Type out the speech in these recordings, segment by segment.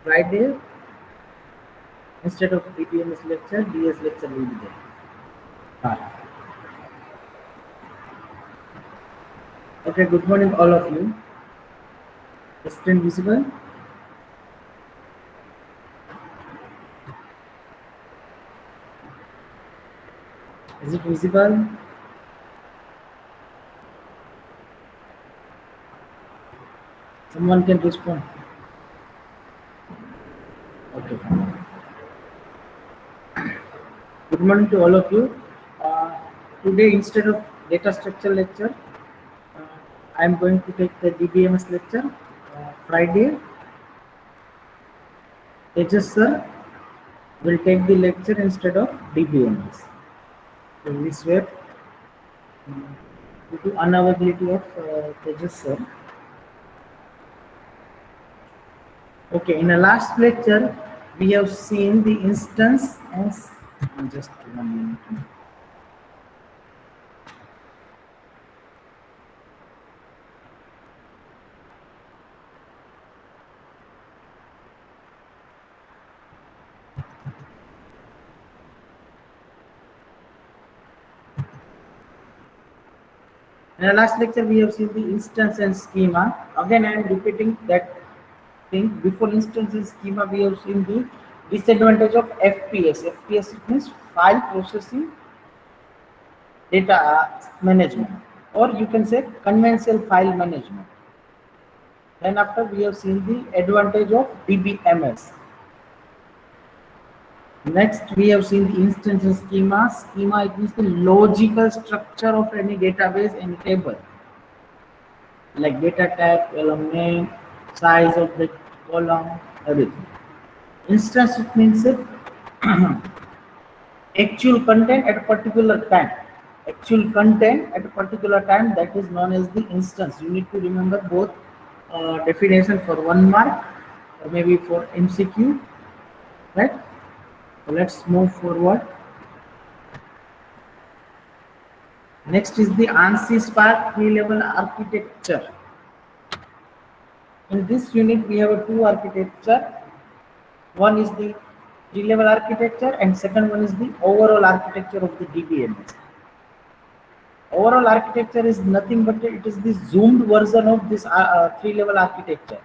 Friday, instead of DBMS lecture, DS lecture will be there. Okay, good morning all of you. Is screen visible? Is it visible? Someone can respond. Okay, fine. Good morning to all of you. Today, instead of data structure lecture, I am going to take the DBMS lecture. Friday, Tejas sir will take the lecture instead of DBMS. So we swear due to unavailability of Tejas sir. Okay, in the last lecture, we have seen the instance as just 1 minute. In the last lecture, we have seen the instance and schema. Again, I am repeating that thing. Before instance and schema, we have seen the disadvantage of FPS. FPS means file processing data management, or you can say conventional file management. Then after we have seen the advantage of DBMS. Next, we have seen the instance and schema. Schema, it means the logical structure of any database and table, like data type, column name, size of the column, everything. Instance, it means actual content at a particular time. Actual content at a particular time, that is known as the instance. You need to remember both definition for 1 mark or maybe for MCQ, right? So let's move forward. Next is the ANSI Spark 3-level architecture. In this unit, we have a 2 architecture. One is the 3-level architecture, and second one is the overall architecture of the DBMS. Overall architecture is nothing but it is the zoomed version of this 3-level architecture.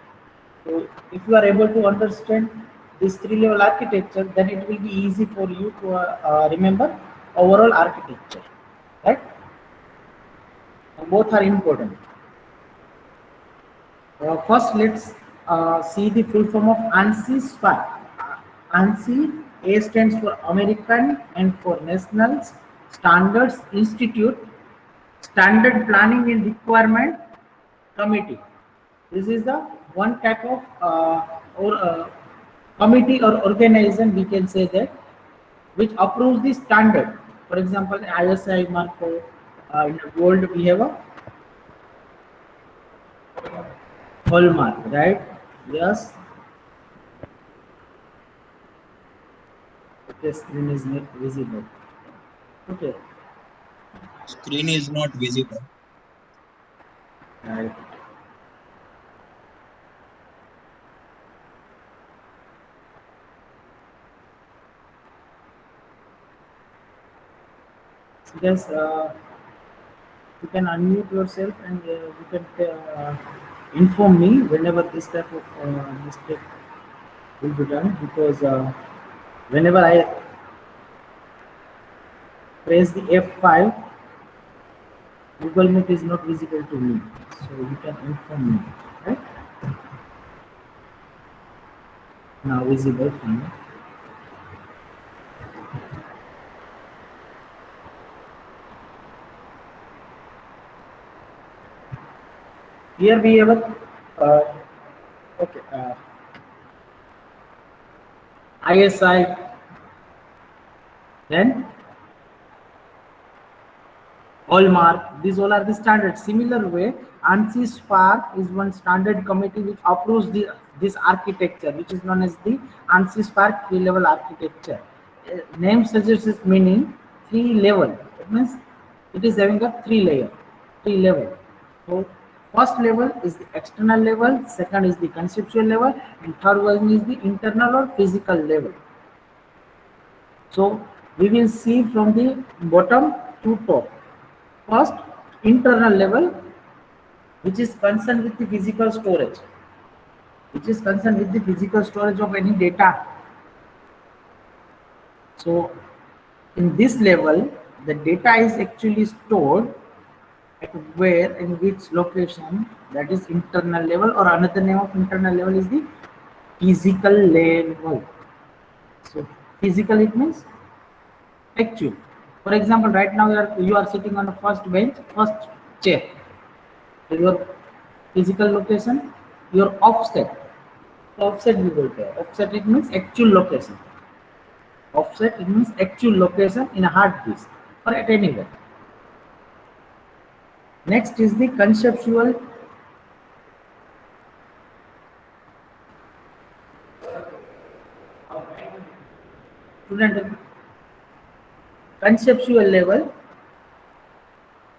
So if you are able to understand this 3-level architecture, then it will be easy for you to remember overall architecture, right? Both are important. First, let's see the full form of ANSI Spark. ANSI, A stands for American and for National Standards Institute Standard Planning and Requirement Committee. This is the one type of committee or organization, we can say that, which approves the standard. For example, ISI Marco, in the world we have a hallmark, right? Yes. Okay, screen is not visible. Okay. Screen is not visible. Right. Yes, you can unmute yourself and you can inform me whenever this type of mistake will be done, because whenever I press the F5, Google Meet is not visible to me, so you can inform me, right? Now visible, fine. Here we have a okay, ISI, then hallmark. These all are the standards. Similar way, ANSI Spark is one standard committee which approves this architecture, which is known as the ANSI Spark 3-level architecture. Name suggests its meaning 3-level. It means it is having a 3 level. So First level is the external level, second is the conceptual level, and third one is the internal or physical level. So we will see from the bottom to top. First, internal level, which is concerned with the physical storage, of any data. So in this level, the data is actually stored at where, in which location, that is internal level, or another name of internal level is the physical level. So physical, it means actual. For example, right now you are sitting on the first bench, first chair. So your physical location, your offset. Offset we will say. Offset, it means actual location. Offset, it means actual location in a hard disk or at anywhere. Next is the conceptual. Student, conceptual level.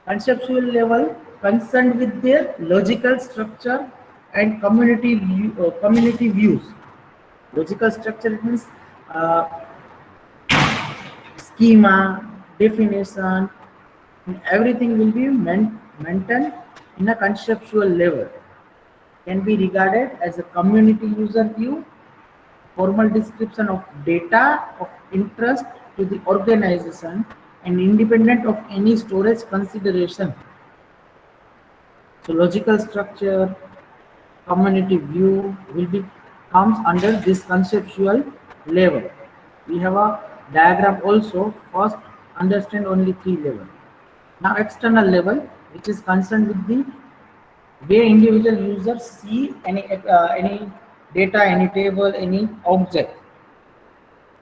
Conceptual level concerned with their logical structure and community views. Logical structure, it means uh, schema, definition, and everything will be maintained in a conceptual level. Can be regarded as a community user view, formal description of data of interest to the organization, and independent of any storage consideration. So logical structure, community view will be comes under this conceptual level. We have a diagram also. First, understand only three level. Now external level, which is concerned with the way individual users see any data, any table, any object.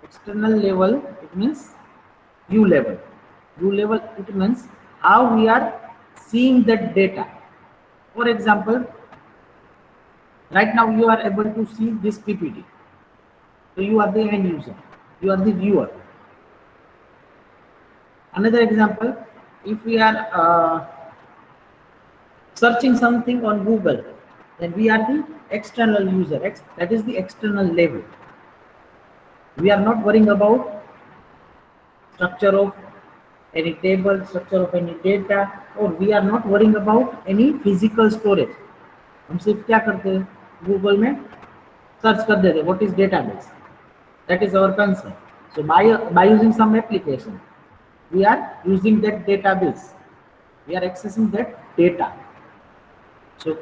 External level, it means view level. View level, it means how we are seeing that data. For example, right now you are able to see this PPT. So you are the end user, you are the viewer. Another example, if we are searching something on Google, then we are the external user. That is the external level. We are not worrying about structure of any table, structure of any data, or we are not worrying about any physical storage. हम सिर्फ क्या करते हैं, Google में search कर देते, what is database. That is our concern. So by using some application, we are using that database. We are accessing that data. So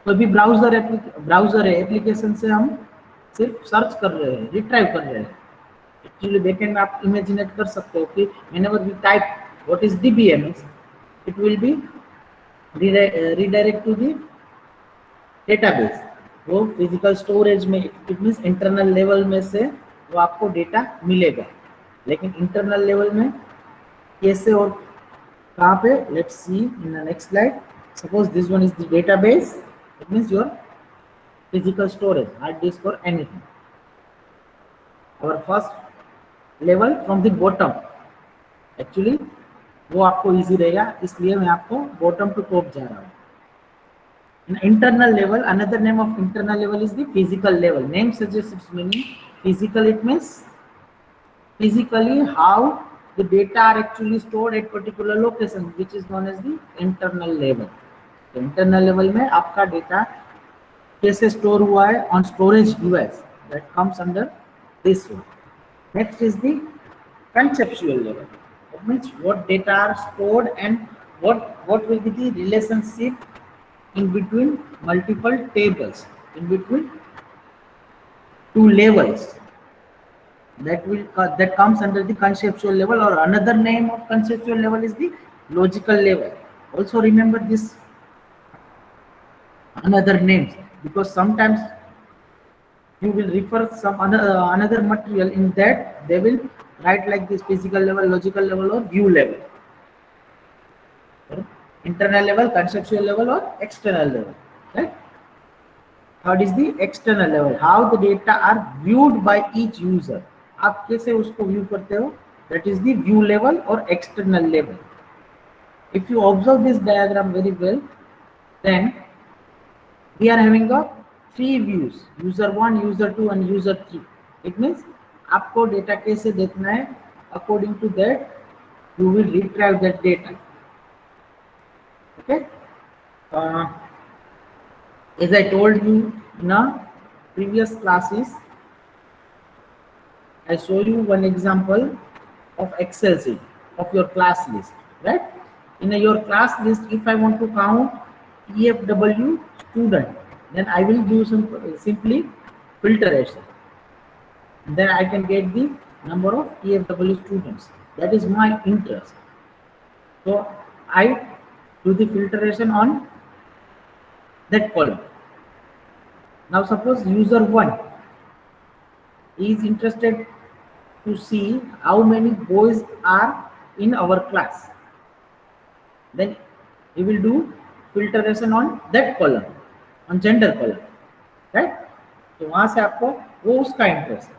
कोई भी ब्राउजर है, एप्लीकेशन से हम सिर्फ सर्च कर रहे हैं, रिट्राइव कर रहे हैं. एक्चुअली बैकएंड में आप इमेजिनेट कर सकते हो कि whenever we type what is DBMS, it will be redirect to the database. वो फिजिकल स्टोरेज में, इट मीन्स इंटरनल लेवल में से वो आपको डेटा मिलेगा. लेकिन इंटरनल लेवल में कैसे और कहाँ पे, let's see in the next slide. Suppose this one is the database, it means your physical storage, hard disk और एनीथिंग. और first level from the bottom, actually वो आपको इजी रहेगा, इसलिए मैं आपको बॉटम टू टॉप जा रहा हूँ. Internal level, another name of internal level is the physical level. Name suggests its meaning. Physical, it means physically how the data are actually stored at particular location, which is known as the internal level. So internal level में आपका data कैसे store हुआ है on storage device, that comes under this one. Next is the conceptual level. That means what data are stored and what will be the relationship in between multiple tables, in between two levels. That comes under the conceptual level, or another name of conceptual level is the logical level. Also remember this another names, because sometimes you will refer some another material, in that they will write like this: physical level, logical level, or view level. Internal level, conceptual level, or external level, right? Third is the external level, how the data are viewed by each user. आप कैसे उसको view करते हो, that is the view level or external level. If you observe this diagram very well, then we are having a three views, user 1, user 2 and user 3. It means आपको data कैसे देखना है, according to that you will retrieve that data. Okay, as I told you in a previous classes, I show you one example of Excel sheet of your class list, right? In your class list, if I want to count EFW student, then I will do some simply filtration. Then I can get the number of EFW students. That is my interest. So I do the filtration on that column. Now suppose user 1 is interested to see how many boys are in our class. Then he will do filtration on that column, on gender column, right? तो वहां से आपको वो उसका interest है.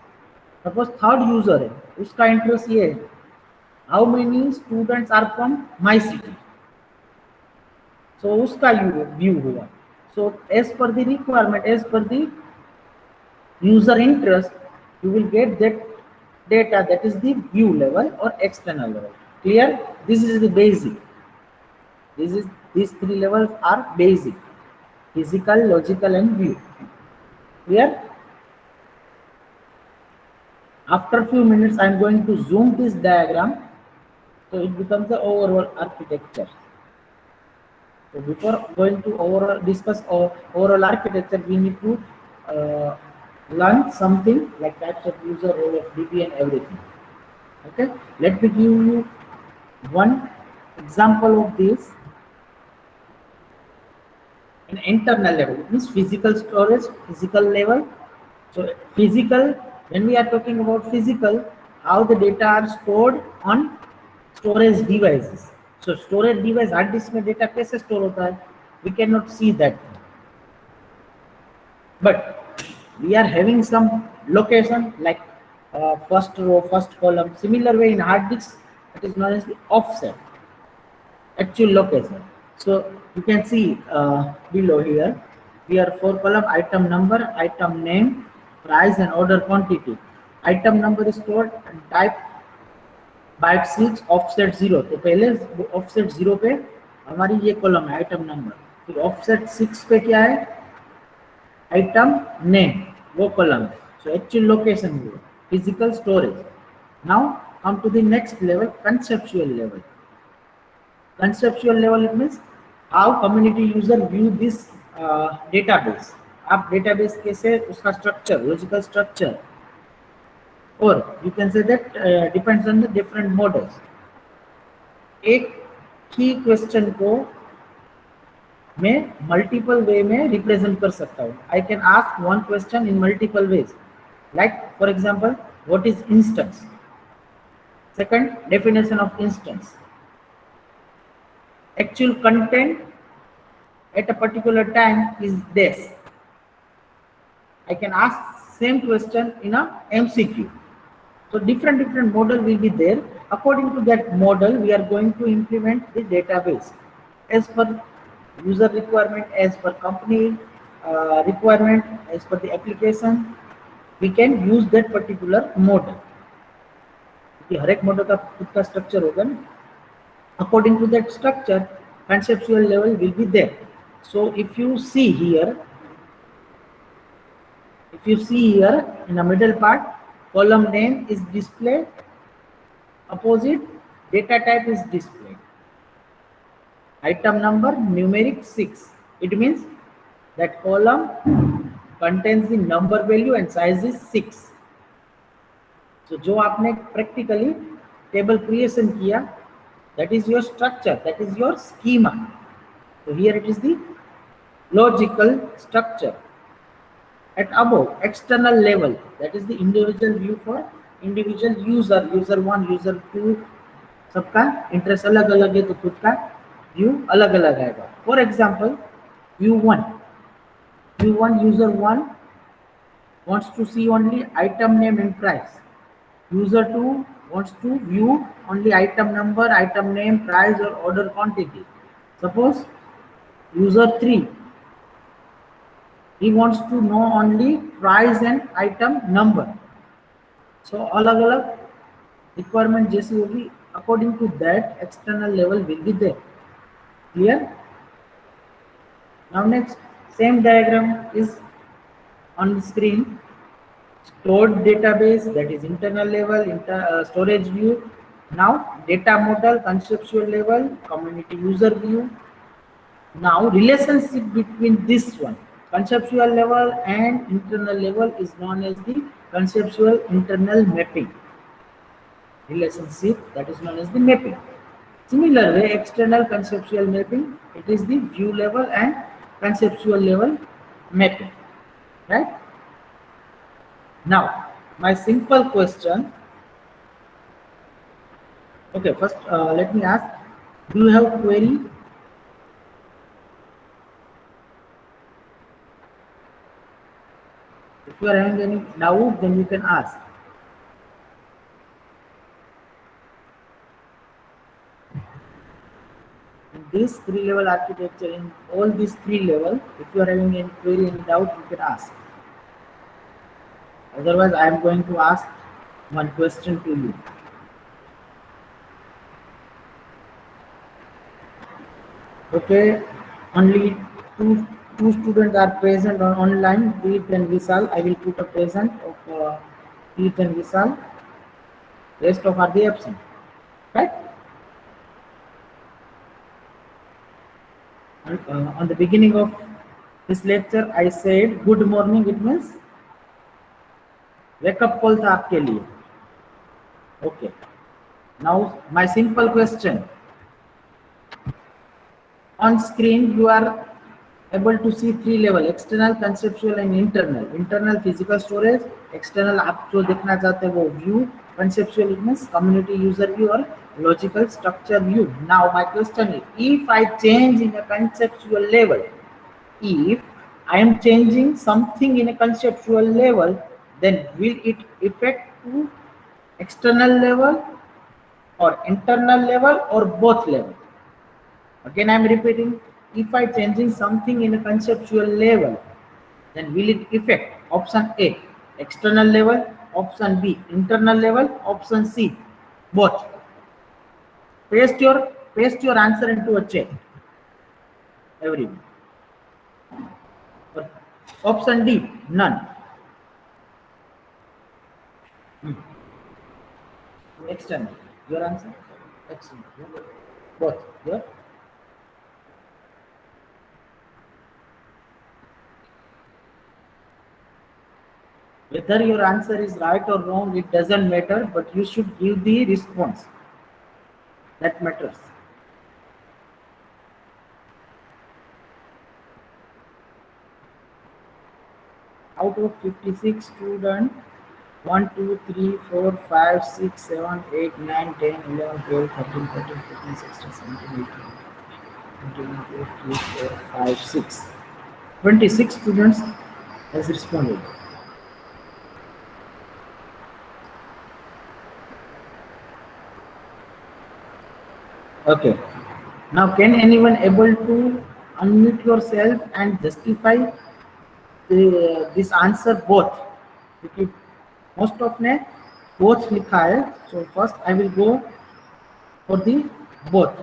Suppose third user है, उसका interest ये है, how many students are from my city. So उसका व्यू हुआ. So as per the requirement, as per the user interest, you will get that data, that is the view level or external level. Clear? This is the basic. These three levels are basic: physical, logical and view. Clear? After few minutes I am going to zoom this diagram, so it becomes the overall architecture. So before going to overall discuss overall architecture, we need to learn something like types of user, role of DB and everything. Okay, let me give you one example of this. An internal level, it means physical storage, physical level. So physical, when we are talking about physical, how the data are stored on storage devices. So storage device, hard disk में data कैसे store होता है, we cannot see that, but we are having some location like first row, first column. Similar way in hard disk, it is known as the offset, actual location. So you can see below here, we are 4 column: item number, item name, price and order quantity. Item number is stored and type byte 6 offset 0. तो पहले offset 0 पे हमारी ये column है item number. फिर offset 6 पे क्या है, item name, वो कॉलम है. So actual location है, physical storage. Now come to the next level, conceptual level. Conceptual level, it means how community user view this database. आप database कैसे उसका structure, logical structure, or you can say that depends on the different models. एक key question को मैं multiple way में represent कर सकता हूँ. I can ask one question in multiple ways. Like for example, what is instance? Second, definition of instance. Actual content at a particular time is this. I can ask same question in a MCQ. So different model will be there. According to that model, we are going to implement the database as per user requirement, as per company requirement, as per the application. We can use that particular model. हर एक model का खुद का structure होगा ना. According to that structure, conceptual level will be there. So if you see here in the middle part, column name is displayed, opposite data type is displayed, item number numeric 6. It means that column contains the number value and size is 6. So जो आपने practically table creation किया, that is your structure, that is your schema. So here it is the logical structure. At above, external level, that is the individual view for individual user, user 1, user 2, सबका interest अलग अलग है तो खुद का view अलग अलग आएगा. For example, view 1, user 1 wants to see only item name and price. User 2 wants to view only item number, item name, price or order quantity. Suppose user 3 he wants to know only price and item number. So अलग अलग requirement जैसी होगी, according to that external level will be there. Clear? Now next, same diagram is on the screen. Stored database, that is internal level, storage view. Now data model, conceptual level, community user view. Now relationship between this one, conceptual level and internal level, is known as the conceptual internal mapping. Relationship that is known as the mapping. Similar way, external conceptual mapping, it is the view level and conceptual level mapping, right? Now, my simple question. Okay, first let me ask, do you have query? If you are having any doubt, then you can ask. In this three-level architecture, in all these three levels, if you are having any query, any doubt, you can ask. Otherwise, I am going to ask one question to you. Okay, only two students are present on online, Deep and Vishal. I will put a present of Deep and Vishal. Rest of are the absent, right? On the beginning of this lecture, I said good morning. It means wake up call था आपके लिए. Okay. Now my simple question. On screen, you are able to see three level: external, conceptual, and internal. Internal physical storage, external आप जो देखना चाहते हैं वो view, conceptual means community user view or logical structure view. Now my question is, if I change in a conceptual level, if I am changing something in a conceptual level, then will it affect to external level or internal level or both level? Again, I am repeating, if I changing something in a conceptual level, then will it affect option A, external level, option B, internal level, option C, both. Paste your answer into a chat. Everyone. Option D, none. External. Your answer? External. Both. Your? Whether your answer is right or wrong, it doesn't matter, but you should give the response. That matters. Out of 56 students, 1, 2, 3, 4, 5, 6, 7, 8, 9, 10, 11, 12, 13, 14, 15, 16, 17, 18, 19, 20, 3, 4, 5, 6. 26 students has responded. Okay. Now, can anyone able to unmute yourself and justify this answer both? क्योंकि most of ने both लिखा है. So first I will go for the both.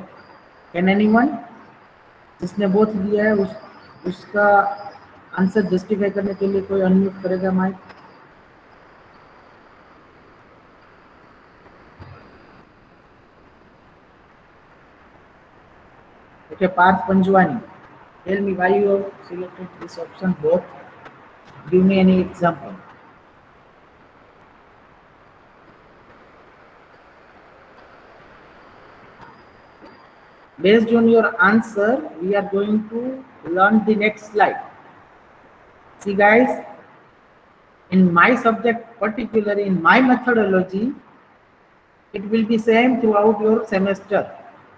Can anyone जिसने both दिया है उसका answer justify करने के लिए कोई अनम्यूट करेगा mic? Okay, Parth Panjwani, tell me why you have selected this option both. Give me any example. Based on your answer, we are going to learn the next slide. See guys, in my subject, particularly in my methodology, it will be same throughout your semester.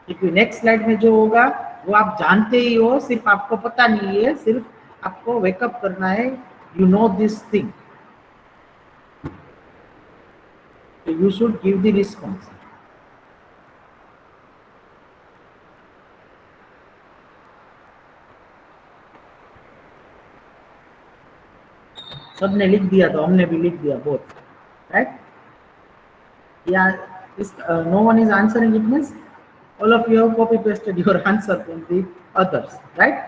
क्योंकि next slide में जो होगा वो आप जानते ही हो, सिर्फ आपको पता नहीं है, सिर्फ आपको वेकअप करना है. You know this thing, you should give the response. सबने लिख दिया तो हमने भी लिख दिया बोथ, राइट? या इस no one is answering, it means all of you have copy pasted your answer from the others, right?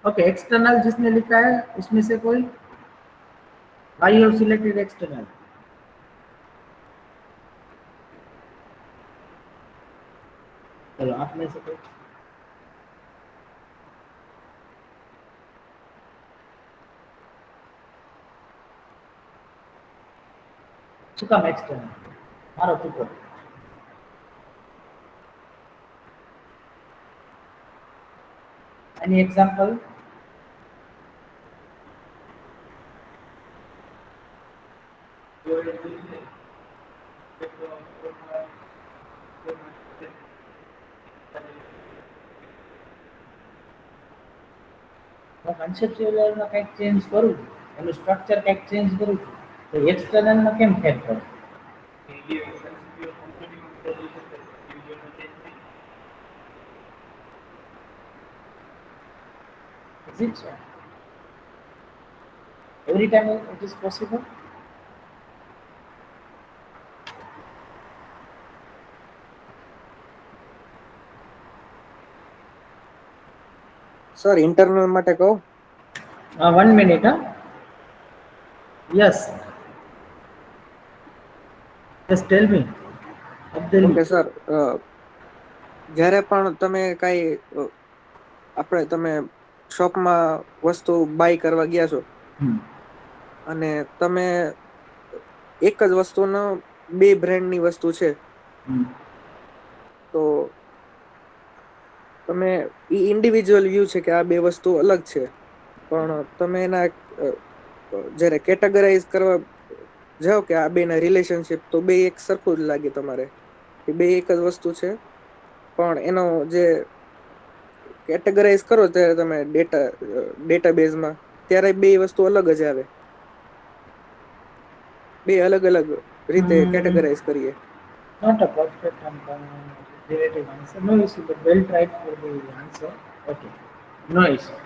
Okay, external जिसने लिखा है उसमें से कोई, why you have selected external? चलो आप में से कोई, चुका मैं external, मारो चुको। Any example? કન્સેપ્ચ્યુઅલ લેવલમાં કંઈક ચેન્જ કરું છું, એનું સ્ટ્રક્ચર કંઈક ચેન્જ કરું છું, તો એક્સટર્નલમાં કેમ ફેર કરું? Is it so? Every time it is possible? Sir internal માટે કહો. 1 minute, huh? Yes. Just tell me. Abdul. Okay sir, જ્યારે પણ તમે કાંઈ આપણે તમે શોપમાં વસ્તુ બાય કરવા ગયા છો અને તમે એક જ વસ્તુનો બે બ્રાન્ડની વસ્તુ છે, તો તમે ઈ ઇન્ડિવિજ્યુઅલ વ્યૂ છે કે આ બે વસ્તુ અલગ છે, પણ તમે એના જ્યારે કેટેગરાઇઝ કરવા જાઓ કે આ બેના રિલેશનશિપ, તો બે એક સરખું જ લાગે તમારે કે બે એક જ વસ્તુ છે, પણ એનો જે કેટેગરાઇઝ કરો ત્યારે તમે ડેટાબેઝમાં, ત્યારે બે વસ્તુ અલગ જ આવે, બે અલગ અલગ રીતે કેટેગરાઇઝ કરીએ. Not a perfect and relative answer. No issue, but well tried for the answer. Okay. No issue.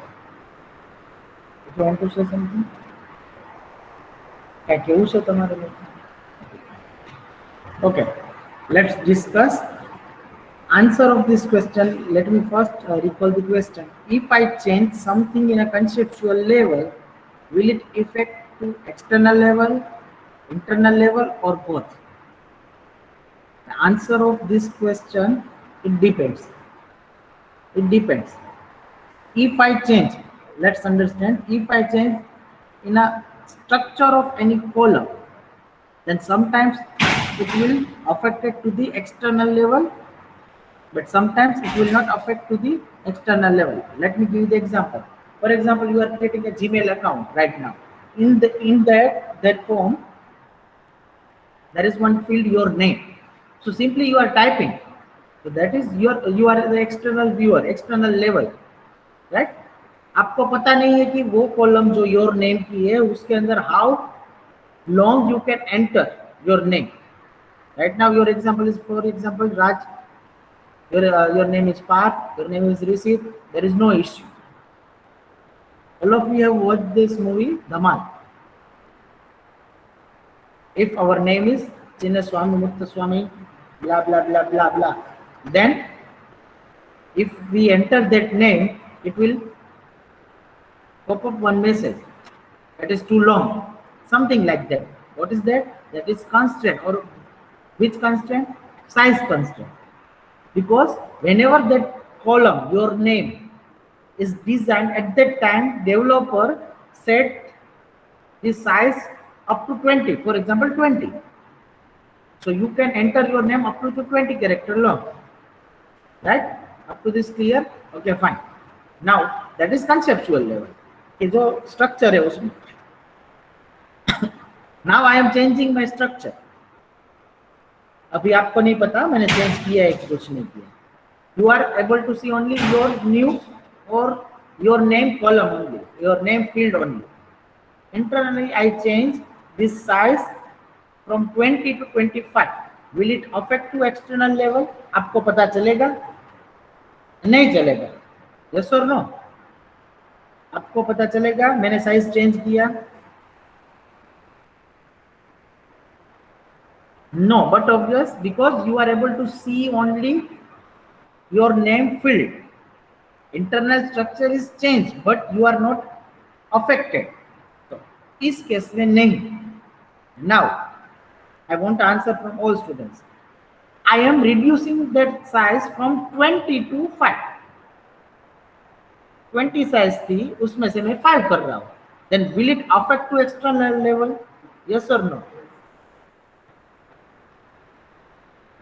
If you want to say something? क्या केवु છે તમારે લોકો? Okay. Let's discuss answer of this question. Let me first recall the question. If I change something in a conceptual level, will it affect to external level, internal level, or both? The answer of this question, it depends. It depends. If I change, let's understand, if I change in a structure of any column, then sometimes it will affect it to the external level, but sometimes it will not affect to the external level. Let me give you the example. For example, you are creating a Gmail account right now. In that form, there is one field, your name. So simply you are typing. So that is you are the external viewer, external level, right? आपको पता नहीं है कि वो column जो your name की है उसके अंदर how long you can enter your name. Right now your example is, for example, Raj, your name is Parth, your name is Rishi, there is no issue. All of you have watched this movie Dhamal. If our name is Chinnaswamy, Muttaswamy, blah blah blah blah blah, then if we enter that name, it will pop up one message that is too long, something like that. What is that? That is constraint. Or which constraint? Size constraint. Because whenever that column, your name, is designed, at that time developer set the size up to 20, for example 20. So you can enter your name up to 20 character long, right? Up to this clear? Okay, fine. Now that is conceptual level कि जो structure है उसमें. Now I am changing my structure. अभी आपको नहीं पता मैंने change किया है कि कुछ नहीं किया. You are able to see only your new or your name column only, your name field only. Internally I change this size from 20 to 25. Will it affect to external level? आपको पता चलेगा? नहीं चलेगा. Yes or no? आपको पता चलेगा मैंने size change किया? No, but obvious, because you are able to see only your name field. Internal structure is changed but you are not affected. So इस केस में नहीं. Now I want to answer from all students. I am reducing that size from 20 to 5. 20 size थी, उसमें से मैं 5 कर रहा हूँ. Then will it affect to external level? Yes or no?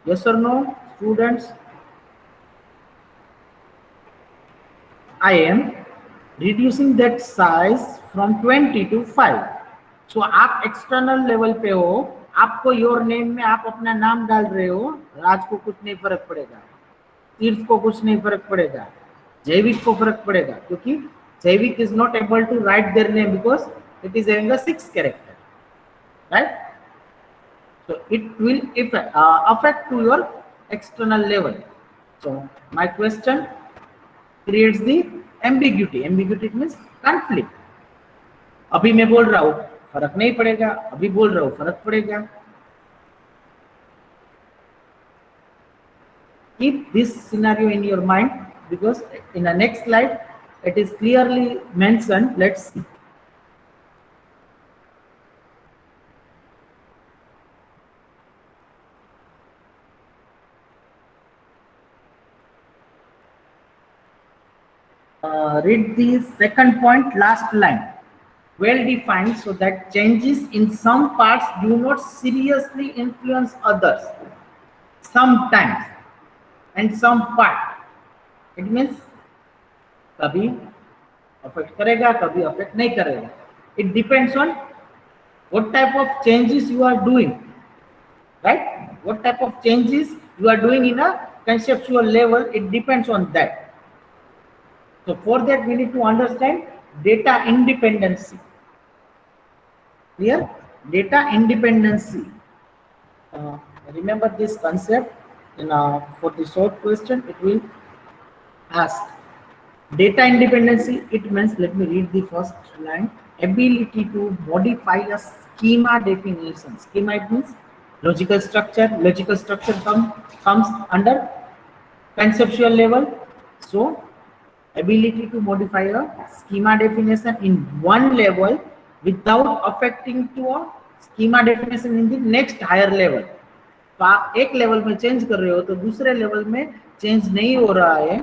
Yes or no, students? I am reducing that size from 20 to 5. So आप external level पे हो, आपको your name में आप अपना नाम डाल रहे हो, राज को कुछ नहीं फर्क पड़ेगा, तीर्थ को कुछ नहीं फर्क पड़ेगा, जैविक को फर्क पड़ेगा, क्योंकि जैविक is not able to write their name because it is having a 6 character, right? So it will affect to your external level. So my question creates the ambiguity. Ambiguity means conflict. अभी मैं बोल रहा हूँ फर्क नहीं पड़ेगा, अभी बोल रहा हूँ फर्क पड़ेगा. Keep this scenario in your mind because in the next slide it is clearly mentioned. Let's see. Read the second point, last line. Well defined so that changes in some parts do not seriously influence others. Sometimes and some part. It means कभी affect करेगा, कभी affect नहीं करेगा. It depends on what type of changes you are doing, right? What type of changes you are doing in a conceptual level, it depends on that. So for that we need to understand data independency. Clear? Data independency. Remember this concept. For the short question, it will ask. Data independency, it means, let me read the first line, ability to modify a schema definition. Schema, it means logical structure. Logical structure comes under conceptual level. So ability to modify a schema definition in one level without affecting to a schema definition in the next higher level. तो आप एक level में change कर रहे हो तो दूसरे level में चेंज नहीं हो रहा है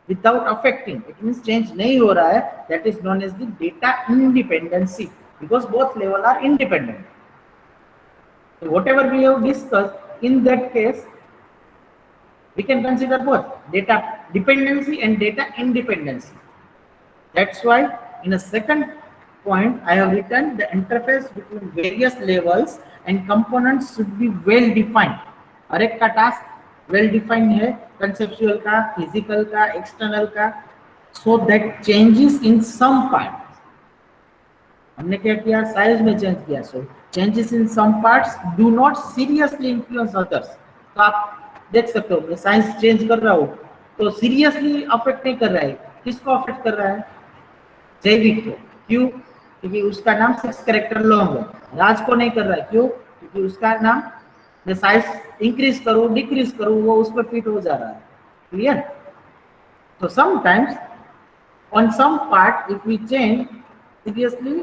without affecting. It means change नहीं हो रहा है. That is known as the data independency because both levels are independent. So whatever we have discussed in that case, we can consider both data dependency and data independency. That's why in a second point I have written the interface between various levels and components should be well defined. हर एक का task well defined है, conceptual का, physical का, external का, so that changes in some parts. हमने क्या किया, size में चेंज किया. So changes in some parts do not seriously influence others. तो आप देख सकते हो मैं साइंस चेंज कर रहा हूँ तो सीरियसली अफेक्ट नहीं कर रहा है. किसको अफेक्ट कर रहा है? जैविक को. क्यों? क्योंकि उसका नाम 6 कैरेक्टर लॉन्ग है. राज को नहीं कर रहा है. क्यों? क्योंकि उसका नाम मैं साइज इंक्रीज करूँ डिक्रीज करूँ वो उस पर फिट हो जा रहा है. क्लियर? तो sometimes on some part if we change seriously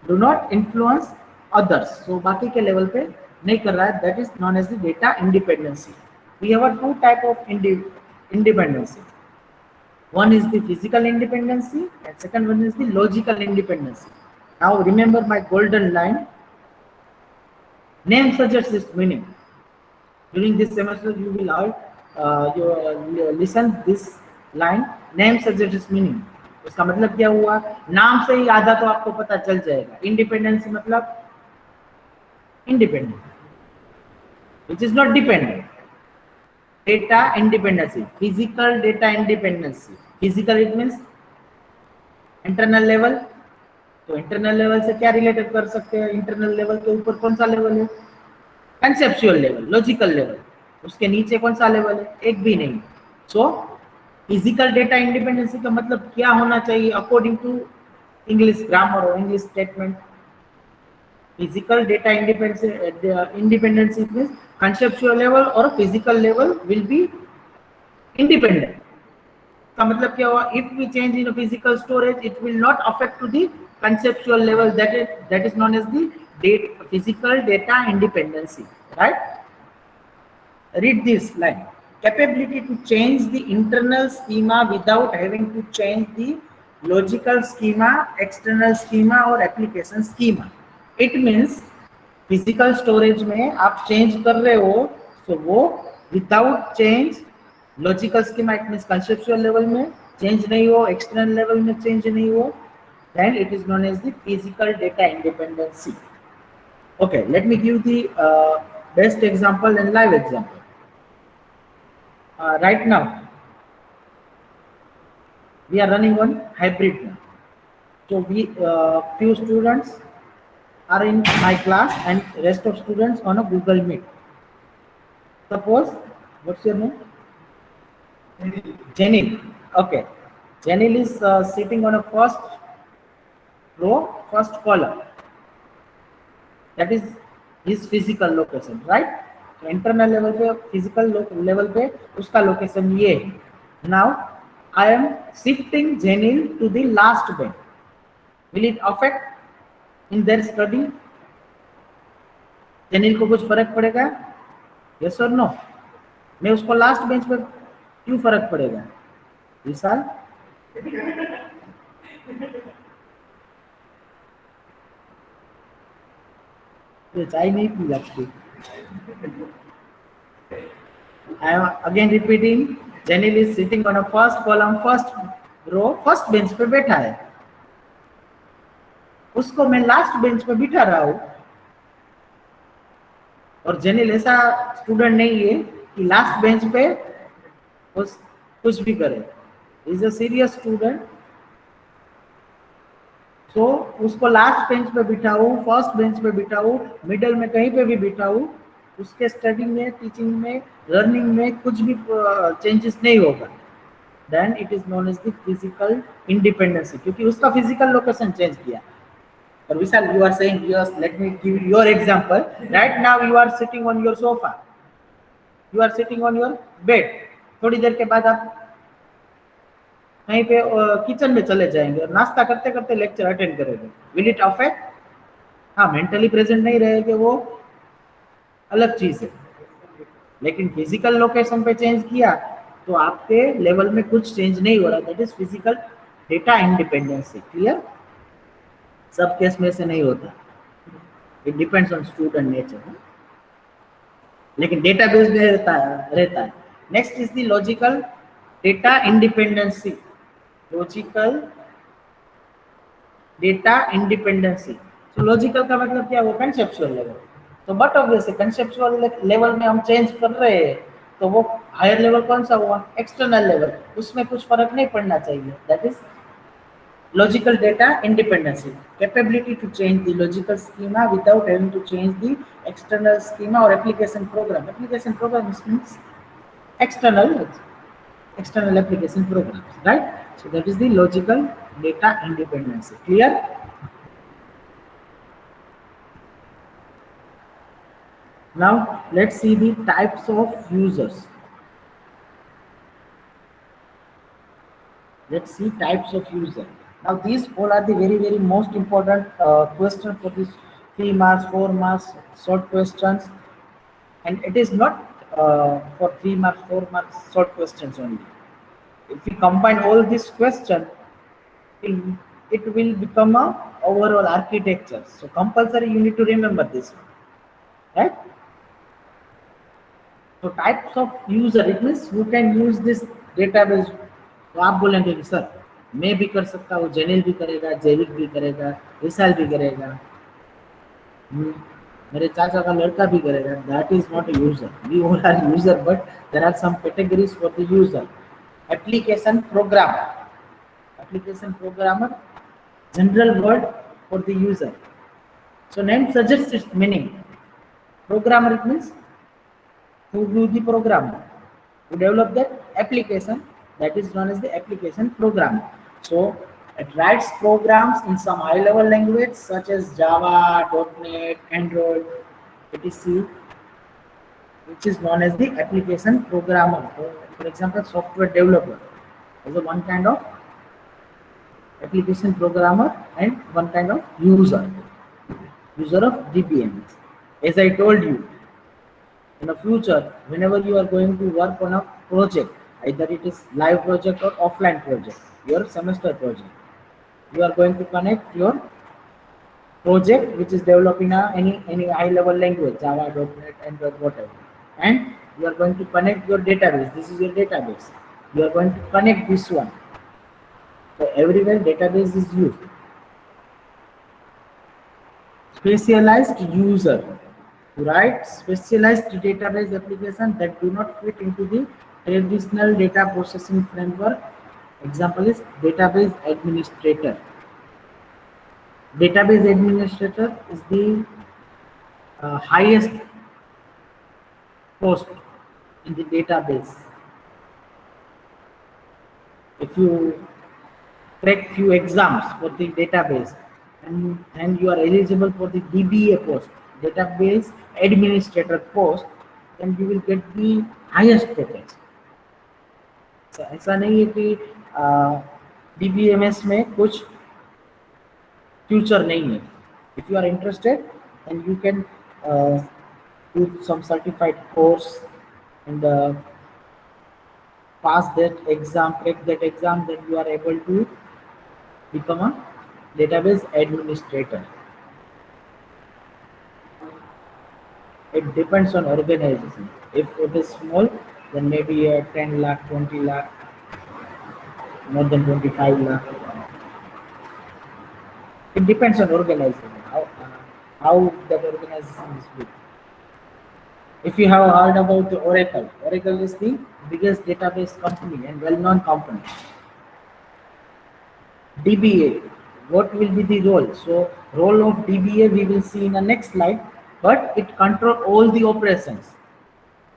do not influence others. So बाकी के लेवल पे नहीं कर रहा है. That is known as the data independency. We have a two type of independency. One is the physical independency and second one is the logical independency. Now remember my golden line. Name suggests its meaning. During this semester you will all listen this line. Name suggests its meaning. उसका मतलब क्या हुआ? नाम से ही आधा तो आपको पता चल जाएगा. इंडिपेंडेंसी मतलब independent, which is not dependent. Data independency, physical data independency. Physical it means internal level. तो इंटरनल लेवल से क्या रिलेटेड कर सकते हैं? इंटरनल लेवल के ऊपर कौन सा लेवल है? Conceptual level, logical level. उसके नीचे कौन सा लेवल है? एक भी नहीं. सो फिजिकल डेटा इंडिपेंडेंसी का मतलब क्या होना चाहिए अकॉर्डिंग टू इंग्लिश ग्रामर और English statement? Physical data independence means conceptual level or physical level will be independent. का मतलब क्या हुआ? If we change in a physical storage, it will not affect to the conceptual level. That is known as the physical data independency, right? Read this line. Capability to change the internal schema without having to change the logical schema, external schema or application schema. It means physical storage में आप change कर रहे हो, so वो without change logical schema, it means conceptual level में change नहीं हो, external level में change नहीं हो, then it is known as the physical data independency. Okay, let me give the best example and live example. Right now, we are running on hybrid now. So we few students are in my class and rest of students on a Google Meet. Suppose, what's your name? Jenny. Okay. Jenny is sitting on a first row, first column. That is his physical location, right? So internal level पे, physical level पे उसका location ये है. Now I am shifting Jenny to the last bench. Will it affect in their study? Jenny को कुछ फर्क पड़ेगा? Yes or no? मैं उसको लास्ट बेंच पे क्यों फर्क पड़ेगा? विशाल? ये चाय नहीं पी लगती. I am again repeating. Jenny is sitting on a first column, first row, first bench पे बैठा है. उसको मैं लास्ट बेंच पे बिठा रहा हूँ. और जेनिल ऐसा स्टूडेंट नहीं है कि लास्ट बेंच पे उस कुछ भी करे. Is a serious student. तो उसको लास्ट बेंच पे बिठाऊं, फर्स्ट बेंच पे बिठाऊं, मिडल में कहीं पे भी बिठाऊं, उसके स्टडी में, टीचिंग में, लर्निंग में कुछ भी चेंजेस नहीं होगा. Then it is known as the physical independency, क्योंकि उसका फिजिकल लोकेशन चेंज किया. Or Vishal, you are saying, yes, let me give you your example. Right now you are sitting on your sofa. You are sitting on your bed. थोड़ी देर के बाद आप कहीं पे kitchen में चले जाएंगे और नाश्ता करते करते लेक्चर अटेंड करेंगे. Will it affect? हाँ, मेंटली प्रेजेंट नहीं रहेंगे, वो अलग चीज है. लेकिन फिजिकल लोकेशन पे चेंज किया तो आपके लेवल में कुछ चेंज नहीं हो रहा. That is physical data independency. Clear? सब केस में से नहीं होता. It depends on student nature. लेकिन डेटाबेस में रहता है. Next is the logical data independency. Logical data independency. तो लॉजिकल का मतलब क्या? वो कंसेप्चुअल लेवल. तो बट ऑब्वियसली कंसेप्चुअल लेवल में हम चेंज कर रहे हैं तो वो हायर लेवल कौन सा हुआ? External level. उसमें कुछ फर्क नहीं पड़ना चाहिए. That is logical data independency. Capability to change the logical schema without having to change the external schema or application program. Application program means external application programs, right? So that is the logical data independency. Clear? Now let's see the types of users. Let's see types of user. Now these all are the very most important questions for this 3 marks, 4 marks short questions, and it is not for 3 marks, 4 marks short questions only. If we combine all these questions, it will become a overall architecture. So compulsory you need to remember this one, right? So types of user, it means who can use this database. तो आप बोलेंगे कि sir मैं भी कर सकता हूँ, जेनिल भी करेगा, जैविक भी करेगा, विशाल भी करेगा, मेरे चाचा का लड़का भी करेगा. That is not a user. We all are user, but there are some categories for the user. Application programmer. Application programmer, general word for the user. So name suggest its meaning. Programmer it means who do the program, who develop that application. That is known as the application programmer. So It writes programs in some high-level language such as Java, .NET, Android, etc., which is known as the application programmer. For example, software developer is a one kind of application programmer and one kind of user of DBMS. As I told you, in the future, whenever you are going to work on a project, either it is live project or offline project, your semester project, you are going to connect your project which is developing any high level language, Java, .NET, Android, whatever, and you are going to connect your database. This is your database. You are going to connect this one. So everywhere database is used. Specialized user, right? Specialized database application that do not fit into the traditional data processing framework. Example is database administrator. Database administrator is the highest post in the database. If you crack few exams for the database and you are eligible for the DBA post, database administrator post, then you will get the highest package. ऐसा नहीं है कि DBMS में कुछ future नहीं है. If you are interested, then you can do some certified course and pass that exam, crack that exam, then you are able to become a database administrator. It depends on organization. If it is small, then maybe 10 lakh, 20 lakh, more than 25 lakh. It depends on organization, how that organization is big. If you have heard about the Oracle, Oracle is the biggest database company and well-known company. DBA, what will be the role? So role of DBA we will see in the next slide, but it control all the operations.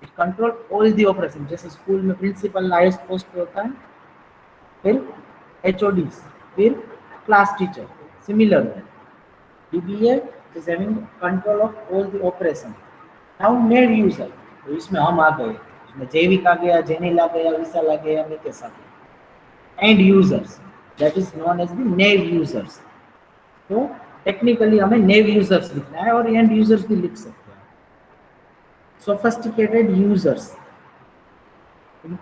It control all the operations. जैसे school में principal highest post पे होता है, फिर HODs, फिर class teacher. Similar, DBA is having control of all the operation. Now name user, तो इसमें हम आ गए, इसमें जैविक आ गया, जेनिल आ गया, विशाल आ गया, निकेश आ गया. End users, that is known as the name users. तो टेक्निकली हमें name users लिखना है और end users भी लिख सकते हैं. Sophisticated users,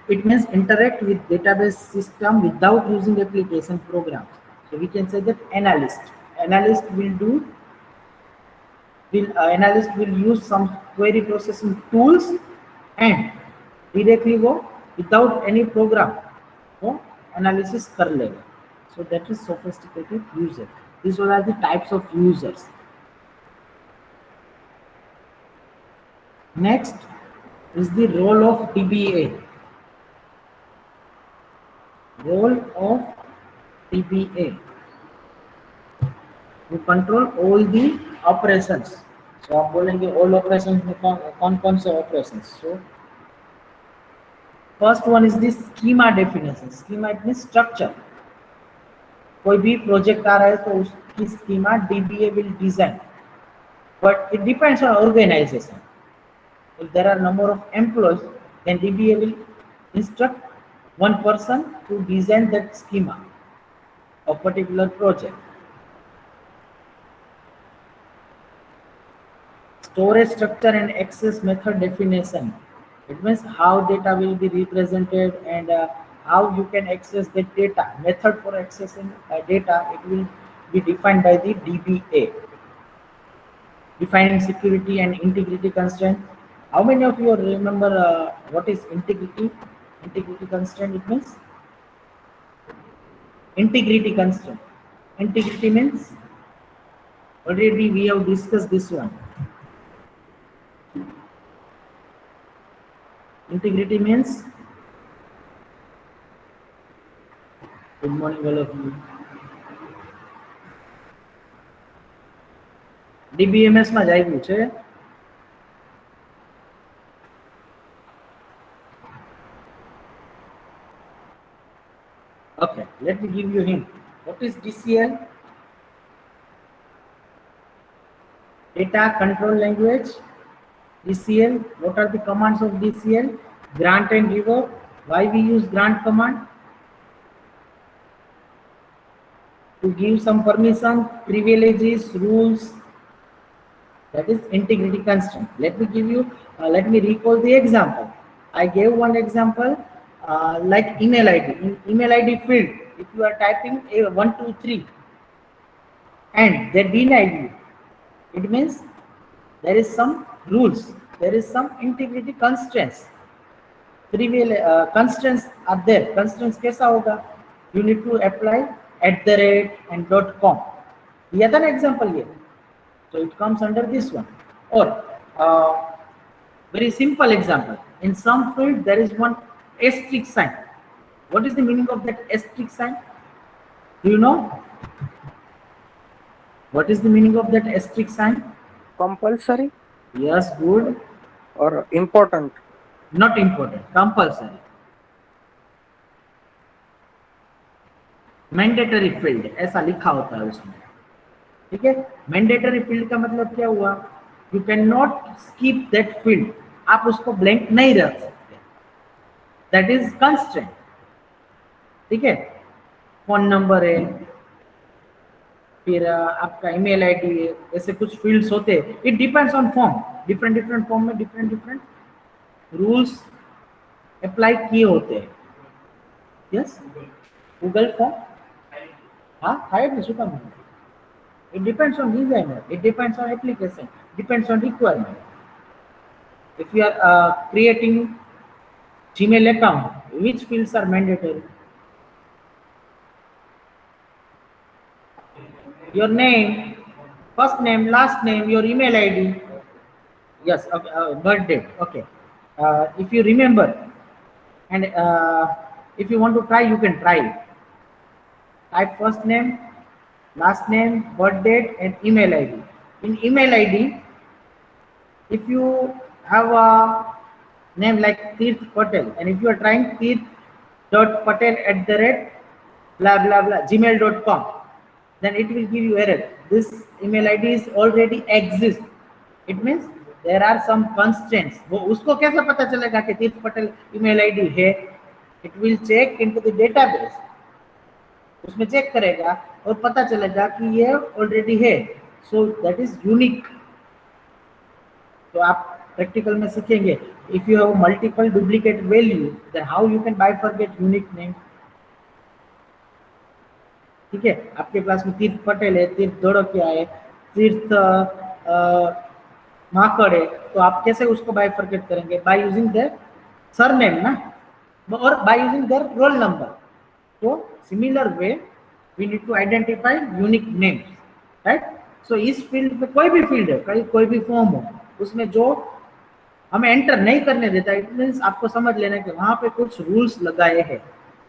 it means interact with database system without using application programs. So we can say that analyst will use some query processing tools and directly go without any program वो analysis कर लेगा. So that is sophisticated user. These all are the types of users. Next is the role of DBA. Role of DBA to control all the operations. So आप बोलेंगे all operations में कौन से operations? So first one is the schema definition. Schema it means structure. कोई भी project आ रहा है तो उसकी schema DBA will design, but it depends on organization. If there are number of employees, then DBA will instruct one person to design that schema of particular project. Storage structure and access method definition. It means how data will be represented and how you can access the data. Method for accessing data, it will be defined by the DBA. Defining security and integrity constraint. How many of you remember what is integrity? Integrity constraint, it means integrity constraint. Integrity means already we have discussed this one. Integrity means, good morning all of you. DBMS માં જાયું છે. Okay, let me give you a hint. What is DCL? Data control language. DCL. What are the commands of DCL? Grant and revoke. Why we use grant command? To give some permission, privileges, rules. That is integrity constraint. Let me give you. Let me recall the example. I gave one example like email ID. In email ID field, if you are typing a 123 and they deny you, it means there is some rules, there is some integrity constraints. Constraints are there. Constraints कैसा होगा? You need to apply @ and .com. दिया था ना example ये. So it comes under this one. Or very simple example. In some field there is one asterisk sign. What is the meaning of that asterisk sign? Do you know? What is the meaning of that asterisk sign? Compulsory Yes, good. or important? Not important. Compulsory. Mandatory field ऐसा लिखा होता है उसमें. ठीक है. Mandatory field का मतलब क्या हुआ? You can not skip that field. आप उसको ब्लैंक नहीं रख सकते. That is constraint. ठीक है. फोन नंबर है, फिर आपका ईमेल आईडी है, ऐसे कुछ फील्ड्स होते हैं. It depends on form. Different different form में डिफरेंट डिफरेंट रूल्स अप्लाई किए होते हैं. यस. गूगल फॉर्म हाँ થાય ને શું કામ? It depends on designer, it depends on application, depends on requirement. If you are creating Gmail account, which fields are mandatory? Your name, first name, last name, your email ID. Yes, birth date. Okay. If you remember, and if you want to try, you can try it. Type first name, last name, birth date, and email ID. In email ID, if you have a name like Tirth Patel, and if you are trying tirth.patel@blah blah blah gmail.com, then it will give you error. This email ID is already exist. It means there are some constraints. वो उसको कैसे पता चलेगा कि तीर्थ Patel email ID है? It will check into the database. उसमें check करेगा और पता चलेगा कि ये ऑलरेडी है. So that is unique. तो आप प्रैक्टिकल में सीखेंगे. If you have multiple duplicate value, then how you can bifurcate unique name. ठीक है. आपके क्लास में तीर्थ पटेल है, तीर्थ धोड़किया है, तीर्थ माकड़ है, तो आप कैसे उसको बाइफरगेट करेंगे? बाय यूजिंग देयर सरनेम ना, और by using their roll number. So similar way we need to identify unique names, right? So इस फील्ड में कोई भी फील्ड है, कोई भी फॉर्म हो, उसमें जो हमें एंटर नहीं करने देता, इट मींस आपको समझ लेना कि वहां पे कुछ रूल्स लगाए हैं.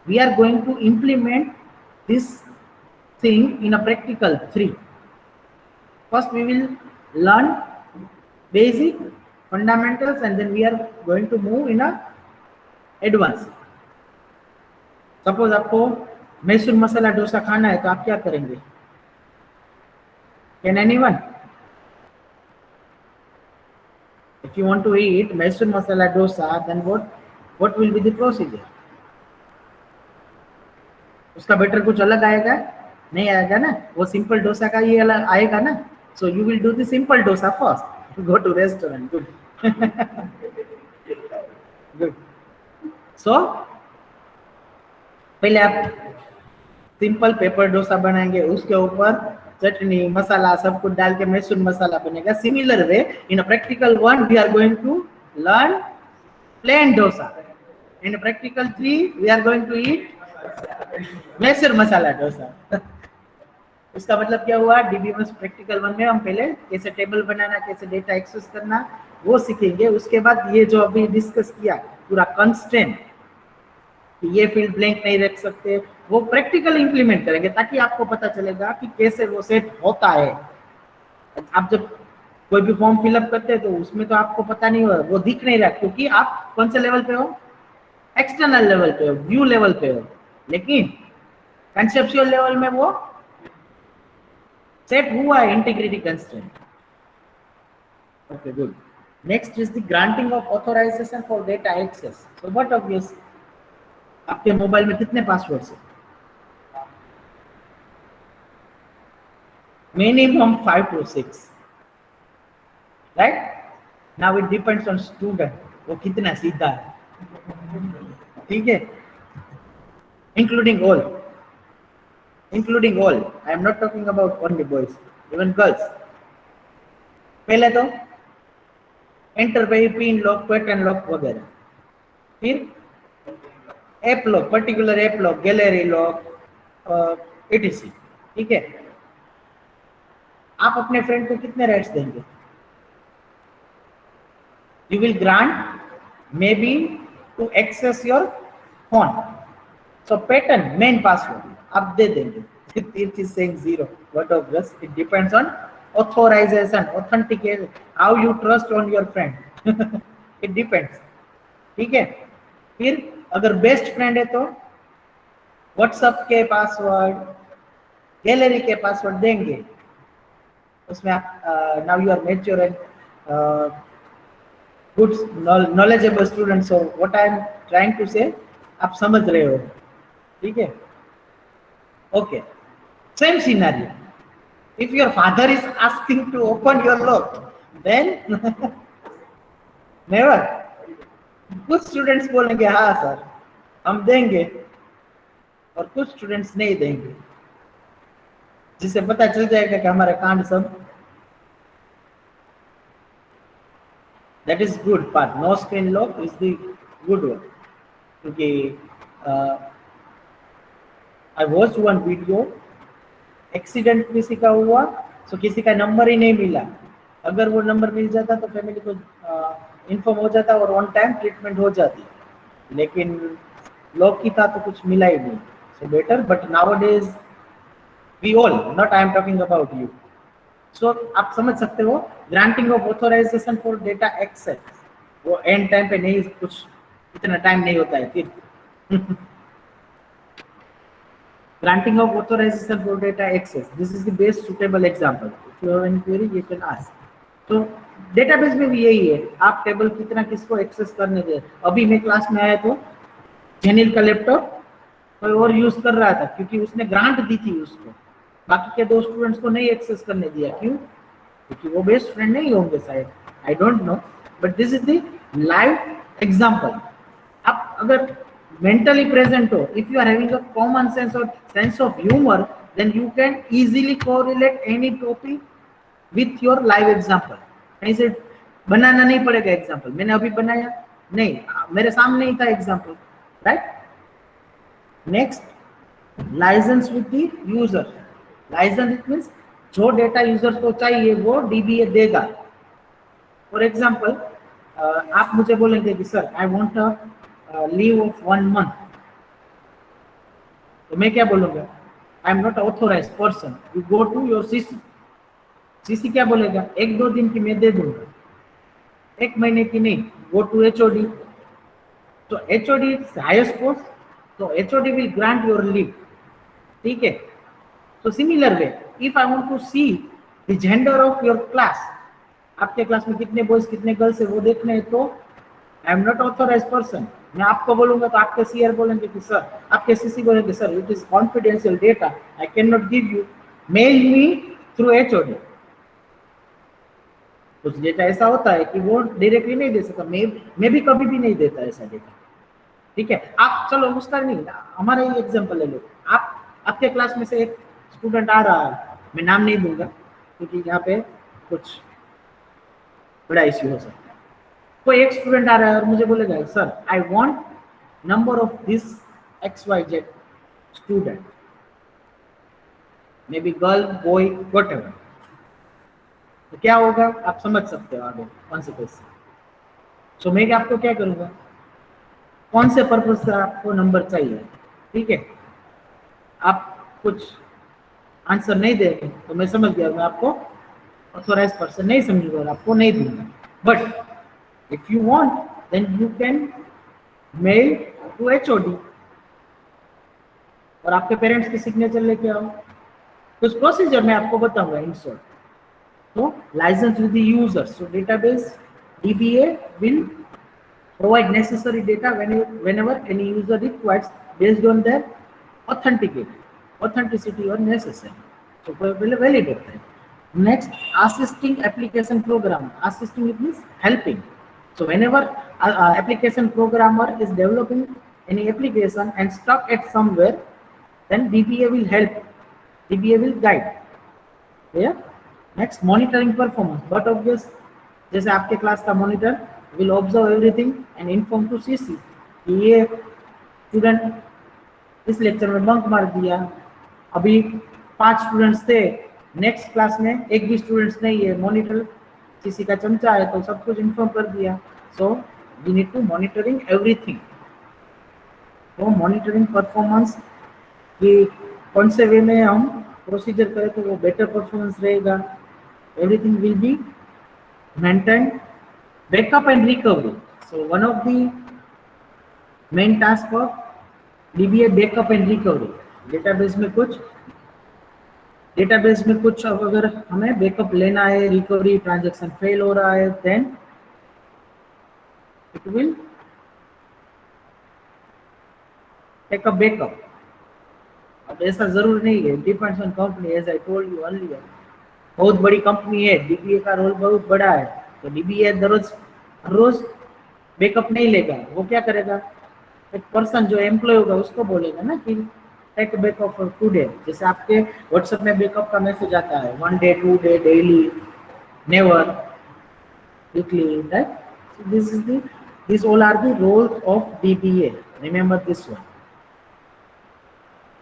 We are going to implement this thing in a practical 3. First we will learn basic fundamentals and then we are going to move in a advance. Suppose आपको मैसूर मसाला डोसा खाना है, तो आप क्या करेंगे? Can anyone? If you want to eat Mysore masala dosa, then what will be the procedure? उसका batter कुछ अलग आएगा? नहीं आएगा ना. वो सिंपल डोसा का ये अलग आएगा ना. So you will do the simple dosa first, go to restaurant. Good. Good. So पहले आप सिंपल पेपर डोसा बनाएंगे, उसके ऊपर चटनी मसाला सब कुछ डाल के मैसूर मसाला बनेगा. Similar way in a practical 1 we are going to learn plain dosa. In practical 3 we are going to eat Mysore masala dosa. उसका मतलब क्या हुआ? डीबीएमएस प्रैक्टिकल 1 में हम पहले कैसे टेबल बनाना, कैसे डेटा एक्सेस करना, वो सीखेंगे. उसके बाद ये जो अभी डिस्कस किया पूरा कंस्ट्रेंट, ये फील्ड ब्लैंक नहीं रख सकते, वो प्रैक्टिकल इंप्लीमेंट करेंगे ताकि आपको पता चलेगा कि कैसे वो सेट होता है. आप जब कोई भी फॉर्म फिलअप करते हैं तो उसमें तो आपको पता नहीं हो, वो दिख नहीं रहा, क्योंकि आप कौन से लेवल पे हो? एक्सटर्नल लेवल पे हो, व्यू लेवल पे हो. लेकिन कंसेप्चुअल लेवल में वो सेट हुआ है integrity constraint. Okay good. Next is the granting of authorization for data access. So what obvious, आपके मोबाइल में कितने पासवर्ड्स हैं? Minimum 5 to 6, right? Now it depends on student, वो कितना सीधा है, ठीक है? Including all, I am not talking about only boys, even girls. पहले तो एंटर पे पिन लॉक, पैटर्न लॉक वगैरह, फिर app lock, particular app lock, gallery lock, etc, ठीक है? आप अपने फ्रेंड को कितने राइट्स देंगे? You will grant maybe to access your phone. So pattern, main password, आप दे देंगे। It is saying 0. What of this? It depends on authorization, authentication, how you trust on your friend. It depends. ठीक है? फिर अगर best friend है तो WhatsApp के password, gallery के पासवर्ड देंगे। उसमें आप now you are mature and good knowledgeable student, so what I am trying to say आप समझ रहे हो, ठीक है? Okay, same scenario, if your father is asking to open your lock, then never। कुछ स्टूडेंट्स बोलेंगे हाँ सर हम देंगे, और कुछ स्टूडेंट्स नहीं देंगे, जिससे पता चल जाएगा कि हमारा कांड सब। That is good part. No screen lock is the good one. क्योंकि I watched one video, accident किसी का हुआ, so किसी का नंबर ही नहीं मिला। अगर वो नंबर मिल जाता तो फैमिली को इन्फॉर्म हो जाता और ऑन टाइम ट्रीटमेंट हो जाती, लेकिन लॉक की था तो कुछ मिला ही नहीं। So better, but nowadays we all, not I am talking about you. So आप समझ सकते हो, granting of authorization for data access, वो एंड टाइम पे नहीं, कुछ इतना टाइम नहीं होता है फिर। Granting of authorization for data access, this is the best suitable example. If you have any query you can ask. तो डेटाबेस में भी यही है, आप टेबल कितना किसको एक्सेस करने दे। अभी मैं क्लास में आया तो जेनिल का लैपटॉप कोई और यूज कर रहा था, क्योंकि उसने ग्रांट दी थी उसको, बाकी के 2 स्टूडेंट्स को नहीं एक्सेस करने दिया। क्यों? क्योंकि वो बेस्ट फ्रेंड नहीं होंगे शायद, I don't know, but this is the live example. आप अगर मेंटली प्रेजेंट हो, if you are having a common sense और sense of humour, then you can easily correlate any topic with your live example. कहीं से बनाना नहीं पड़ेगा example. मैंने अभी बनाया नहीं, मेरे सामने ही था example, right? Next, license with the user. License it means जो डेटा यूजर को चाहिए वो डीबीए देगा। फॉर एग्जांपल, आप मुझे बोलेंगे कि sir I want a leave of 1 month, तो मैं क्या बोलूंगा? I am not authorized person, you go to your CC. CC क्या बोलेगा? 1-2 दिन की मैं दे दूंगा, 1 महीने की नहीं, गो टू एचओडी। तो एचओडी इज हाईएस्ट पोस्ट, तो HOD will grant your leave, ठीक है? So similar way, if I want to see the gender of your class, आपके क्लास में कितने बॉयज कितने गर्ल्स है वो देखने हैं, तो I am not authorized person. मैं आपको बोलूंगा तो आपके सीआर बोलेंगे कि सर, आपके सीसी बोलेंगे sir it is confidential data, I can not give you, mail me through HOD. कुछ डेटा ऐसा होता है कि वो डायरेक्टली नहीं दे सकता, मैं भी कभी भी नहीं देता ऐसा डेटा, ठीक है? आप चलो उसका नहीं, हमारा ही एग्जांपल ले लो। आपके क्लास में से एक स्टूडेंट आ रहा है, मैं नाम नहीं दूंगा क्योंकि यहाँ पे कुछ बड़ा इश्यू हो सकता है। कोई एक स्टूडेंट आ रहा है और मुझे बोलेगा sir I want number of this XYZ student, may be girl boy whatever, तो क्या होगा आप समझ सकते हो आगे कॉन्सिक्वेंस। सो मैं आपको क्या करूँगा, कौन से पर्पज से आपको नंबर चाहिए, ठीक है? आप कुछ आंसर नहीं दे तो मैं समझ गया, मैं आपको ऑथोराइज पर्सन नहीं समझूंगा और आपको नहीं दूंगा। But if you want then you can mail to HOD, और आपके पेरेंट्स की सिग्नेचर लेके आओ। कुछ प्रोसीजर मैं आपको बताऊंगा इन शॉर्ट। तो license with the users, so database DBA will provide necessary data whenever any user requires based on their authenticity or necessary. So validate that. Next, assisting application program. Assisting it means helping. So whenever application programmer is developing any application and stuck at somewhere, then DBA will help. DBA will guide. Yeah. Next, monitoring performance. But obvious, जैसे आपके class का monitor will observe everything and inform to CC कि ये student इस lecture में bunk मार दिया, अभी 5 स्टूडेंट्स थे, नेक्स्ट क्लास में एक भी स्टूडेंट्स नहीं है, मॉनिटर सीसी का चमचा है तो सब कुछ इन्फॉर्म कर दिया। So we need to monitoring everything. तो मॉनिटरिंग परफॉर्मेंस कि कौन से वे में हम प्रोसीजर करें तो वो बेटर परफॉर्मेंस रहेगा। Everything will be maintain. Backup and recovery, so one of the main task of DBA backup and recovery. Database में कुछ अब अगर हमें बैकअप लेना है, रिकवरी ट्रांजैक्शन फेल हो रहा है, then it will take a backup. अब ऐसा जरूर नहीं है, depends on company, as I told you earlier. बहुत बड़ी कंपनी है, DBA का रोल बहुत बड़ा है, तो DBA रोज बैकअप नहीं लेगा। वो क्या करेगा, एक पर्सन जो एम्प्लॉय होगा उसको बोलेगा ना कि टेक बैकअप फॉर टुडे। जैसे आपके व्हाट्सएप में बैकअप का मैसेज आता है, 1 day, 2 day, daily, never, weekly, right. This all are the roles of DBA। Remember this one.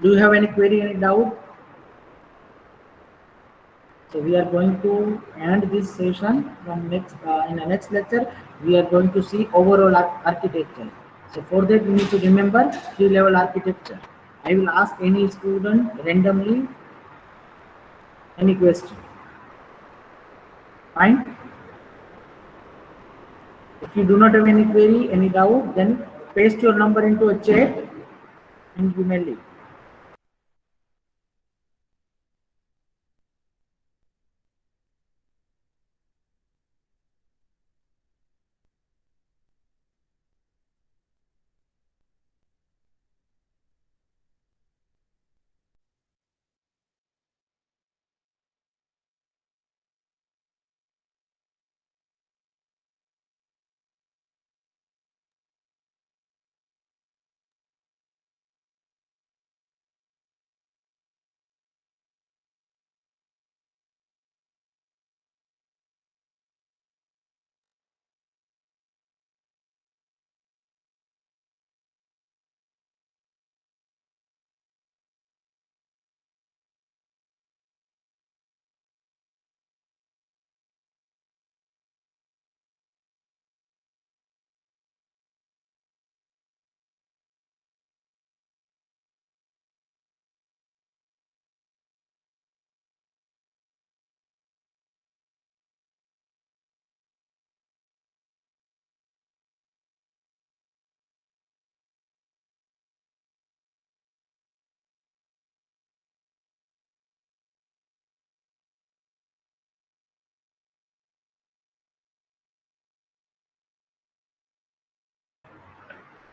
Do you have any query, any doubt? So we are going to end this session. From next in the next lecture we are going to see overall architecture. So for that we need to remember 3-level architecture. I will ask any student randomly any question. Fine. If you do not have any query, any doubt, then paste your number into a chat and you may leave.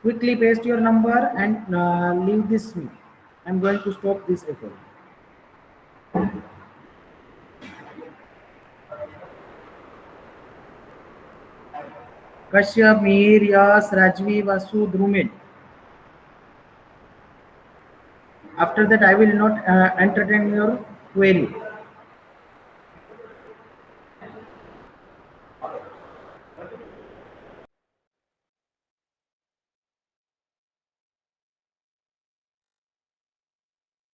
Quickly paste your number and leave this meet. I'm going to stop this record. Kashyap, Mir, Yas, Rajvi, Vasu, Drumil. After that, I will not entertain your query.